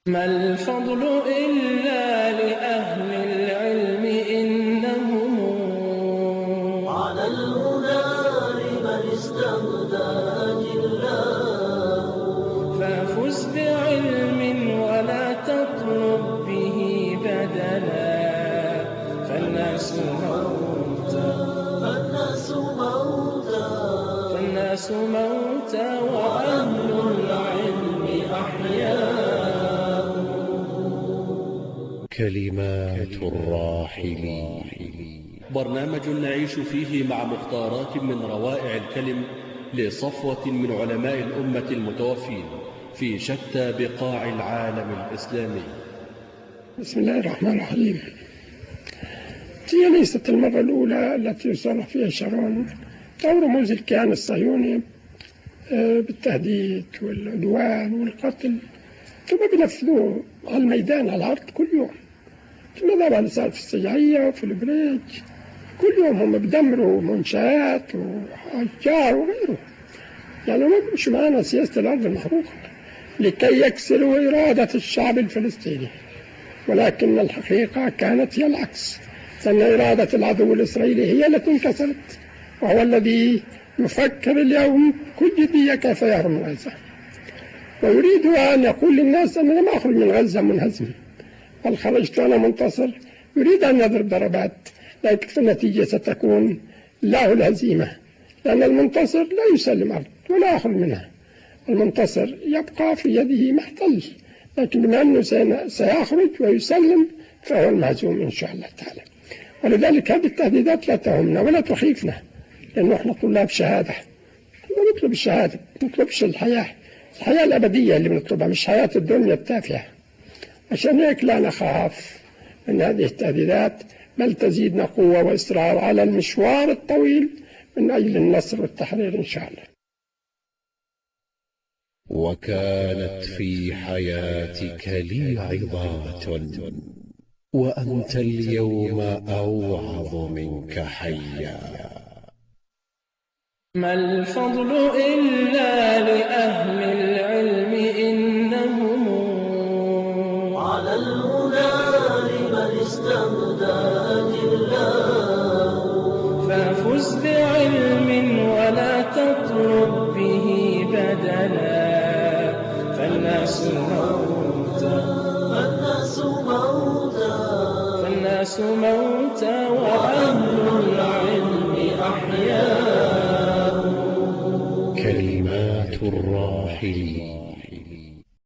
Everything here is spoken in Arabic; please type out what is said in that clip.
ما الفضل إلا لأهل العلم إنهم على الهدى لمن استهدى أجلاه. فافز بعلم ولا تطلب به بدلا فالناس موتى وأهل العلم أحياء. كلمات الراحلين. برنامج نعيش فيه مع مختارات من روائع الكلم لصفوة من علماء الأمة المتوفين في شتى بقاع العالم الإسلامي. بسم الله الرحمن الرحيم. هي ليست المرة الأولى التي يصرح فيها شارون أو رموز الكيان الصهيوني بالتهديد والعدوان والقتل، ثم بينفذوه على الميدان على الأرض كل يوم. ماذا بعد صار في السجعية وفي البريج كل يوم هم بدمروا منشآت وأشجار وغيره. يعني ما بيمشوا معنا سياسة الأرض المحروقة لكي يكسروا إرادة الشعب الفلسطيني، ولكن الحقيقة كانت هي العكس، أن إرادة العدو الإسرائيلي هي التي انكسرت، وهو الذي يفكر اليوم بكل جدية كيف يهرب من غزة، ويريد أن يقول للناس أنا لم أخرج من غزة منهزم بل خرجت أنا منتصر. يريد أن يضرب ضربات، لكن في النتيجة ستكون له الهزيمة، لأن المنتصر لا يسلم أرض ولا يخرج منها. المنتصر يبقى في يده محتل، لكن بما أنه سيخرج ويسلم فهو المهزوم إن شاء الله تعالى. ولذلك هذه التهديدات لا تهمنا ولا تخيفنا، لأنه احنا طلاب شهادة، نطلب الشهادة، نطلبش الحياة الأبدية اللي بنطلبها، مش حياة الدنيا التافهة. عشان هيك لا نخاف من هذه التهديدات، بل تزيدنا قوة وإصرار على المشوار الطويل من أجل النصر والتحرير إن شاء الله. وكانت في حياتك لي عظات، وأنت اليوم أوعظ منك حيا. ما الفضل إلا لأهل العلم إنهم على الهدى لمن استهدى أجلاه. فافز بعلم ولا تطلب به بدلا فالناس موتى وأهل العلم أحياء. كلمات الراحلين.